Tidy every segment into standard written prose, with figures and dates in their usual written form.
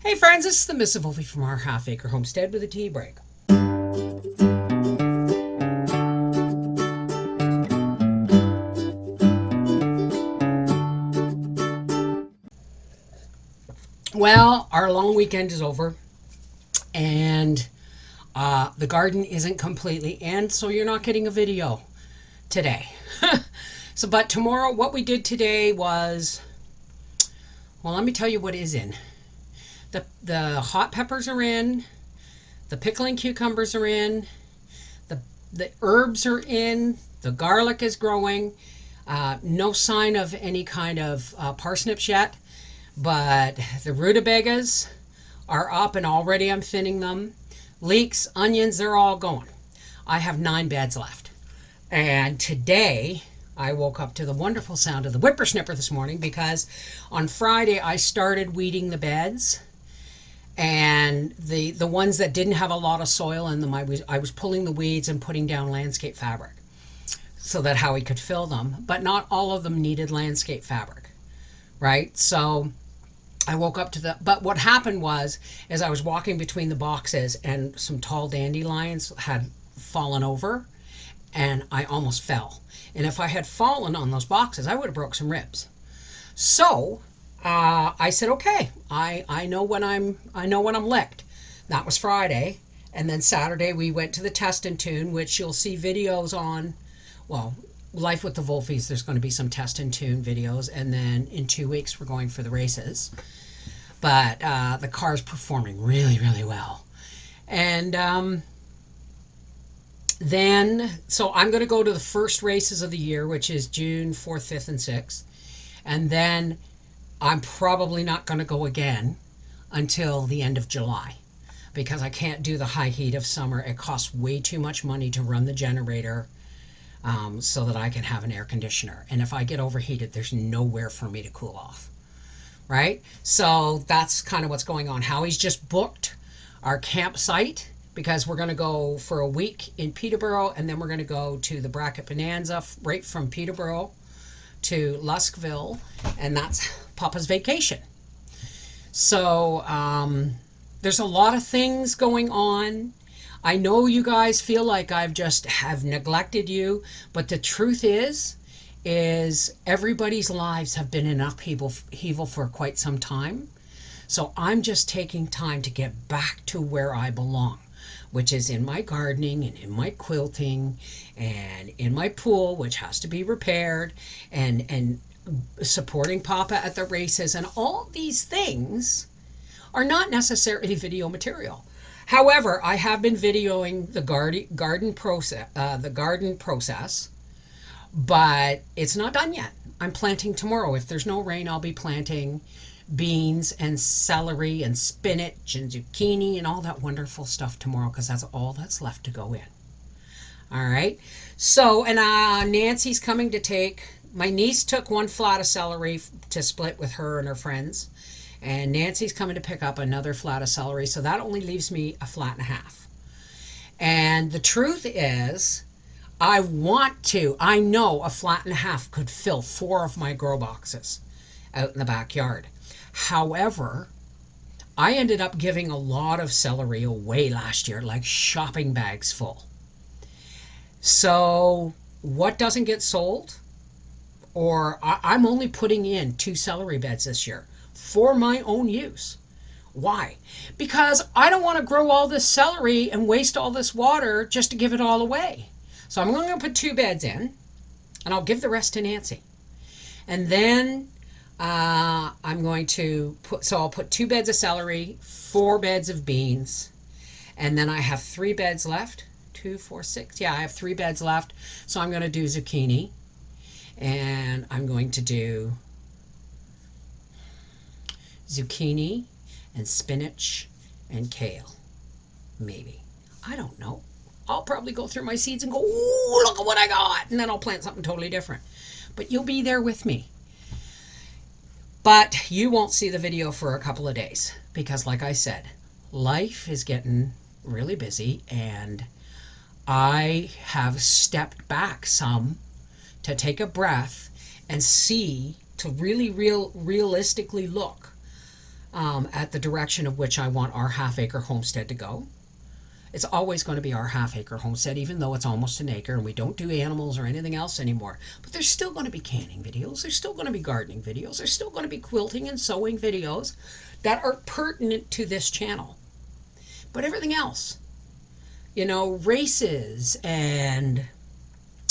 Hey friends, this is the Miss Wolfie from our Half Acre Homestead with a tea break. Well, our long weekend is over, and the garden isn't completely in, so you're not getting a video today. But tomorrow, what we did today was, well, let me tell you what is in. The hot peppers are in, the pickling cucumbers are in, the the herbs are in, the garlic is growing. No sign of any kind of parsnips yet, but the rutabagas are up and already I'm thinning them. Leeks, onions, they're all going. I have 9 beds left. And today I woke up to the wonderful sound of the whippersnapper this morning because on Friday I started weeding the beds, and the ones that didn't have a lot of soil in them, I was pulling the weeds and putting down landscape fabric so that Howie could fill them, but not all of them needed landscape fabric, right? So I woke up to but what happened was, as I was walking between the boxes, and some tall dandelions had fallen over, and I almost fell. And if I had fallen on those boxes, I would have broke some ribs. So I said, okay, I know when I'm licked. That was Friday, and then Saturday we went to the test and tune, which you'll see videos on. Well, Life with the Wolfies, there's going to be some test and tune videos, and then in 2 weeks we're going for the races. But the car's performing really, really well. And then, so I'm going to go to the first races of the year, which is June 4th, 5th, and 6th. And then I'm probably not going to go again until the end of July, because I can't do the high heat of summer. It costs way too much money to run the generator so that I can have an air conditioner. And if I get overheated, there's nowhere for me to cool off. Right? So that's kind of what's going on. Howie's just booked our campsite because we're going to go for a week in Peterborough, and then we're going to go to the Bracket Bonanza right from Peterborough to Luskville, and that's Papa's vacation. So there's a lot of things going on. I know you guys feel like I've just have neglected you, but the truth is everybody's lives have been in upheaval for quite some time. So I'm just taking time to get back to where I belong, which is in my gardening and in my quilting and in my pool, which has to be repaired, and supporting Papa at the races. And all these things are not necessarily video material. However, I have been videoing the garden process, but it's not done yet. I'm planting tomorrow. If there's no rain, I'll be planting beans and celery and spinach and zucchini and all that wonderful stuff tomorrow, because that's all that's left to go in. All right. So, and Nancy's coming to take, my niece took 1 flat of celery to split with her and her friends, and Nancy's coming to pick up another flat of celery, so that only leaves me a flat and a half. And the truth is, I know a flat and a half could fill 4 of my grow boxes out in the backyard. However, I ended up giving a lot of celery away last year, like shopping bags full. So what doesn't get sold? Or I'm only putting in 2 celery beds this year for my own use. Why? Because I don't want to grow all this celery and waste all this water just to give it all away. So I'm going to put 2 beds in, and I'll give the rest to Nancy. And then I'm going to I'll put 2 beds of celery, 4 beds of beans, and then I have 3 beds left. 2, 4, 6. Yeah, I have 3 beds left. So I'm going to do zucchini, and I'm going to do zucchini and spinach and kale. Maybe. I don't know. I'll probably go through my seeds and go, ooh, look at what I got. And then I'll plant something totally different. But you'll be there with me. But you won't see the video for a couple of days. Because like I said, life is getting really busy. And I have stepped back some to take a breath and see, to really realistically look at the direction of which I want our half-acre homestead to go. It's always going to be our half-acre homestead, even though it's almost an acre and we don't do animals or anything else anymore. But there's still going to be canning videos. There's still going to be gardening videos. There's still going to be quilting and sewing videos that are pertinent to this channel. But everything else, races and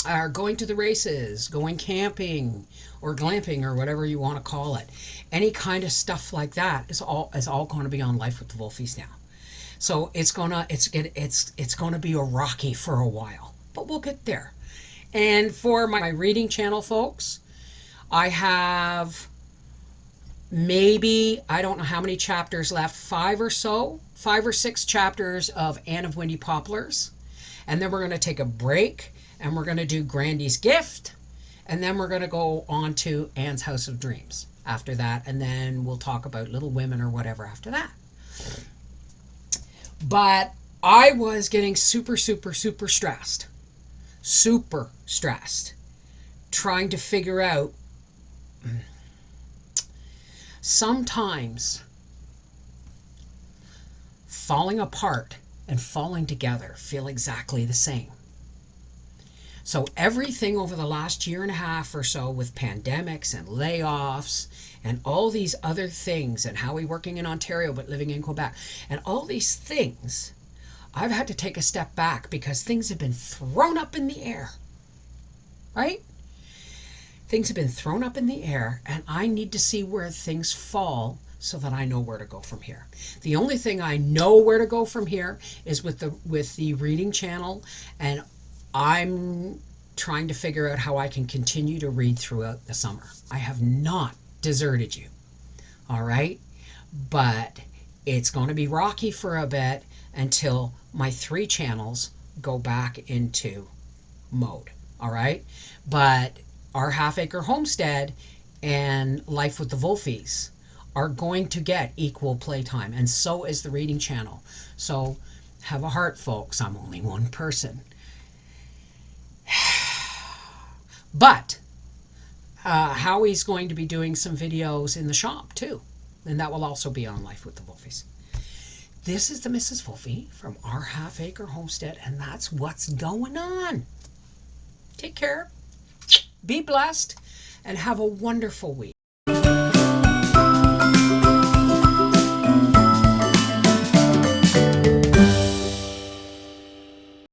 are going to the races, going camping or glamping or whatever you want to call it. Any kind of stuff like that is all going to be on Life with the Wolfies now. So it's gonna be a rocky for a while, but we'll get there. And for my reading channel, folks, I have maybe, I don't know how many chapters left, 5 or 6 chapters of Anne of Windy Poplars. And then we're going to take a break and we're going to do Grandy's Gift. And then we're going to go on to Anne's House of Dreams after that. And then we'll talk about Little Women or whatever after that. But I was getting super stressed. Super stressed. Trying to figure out, sometimes falling apart and falling together feel exactly the same. So everything over the last year and a half or so with pandemics and layoffs and all these other things, and Howie working in Ontario but living in Quebec, and all these things, I've had to take a step back because things have been thrown up in the air, right? Things have been thrown up in the air, and I need to see where things fall so that I know where to go from here. The only thing I know where to go from here is with the reading channel, and I'm trying to figure out how I can continue to read throughout the summer. I have not deserted you, all right? But it's going to be rocky for a bit until my 3 channels go back into mode, all right? But our half-acre homestead and Life with the Wolfies are going to get equal playtime, and so is the reading channel. So have a heart, folks. I'm only one person. But Howie's going to be doing some videos in the shop too, and that will also be on Life with the Wolfies. This is the Mrs. Wolfie from our half-acre homestead, and that's what's going on. Take care, be blessed, and have a wonderful week.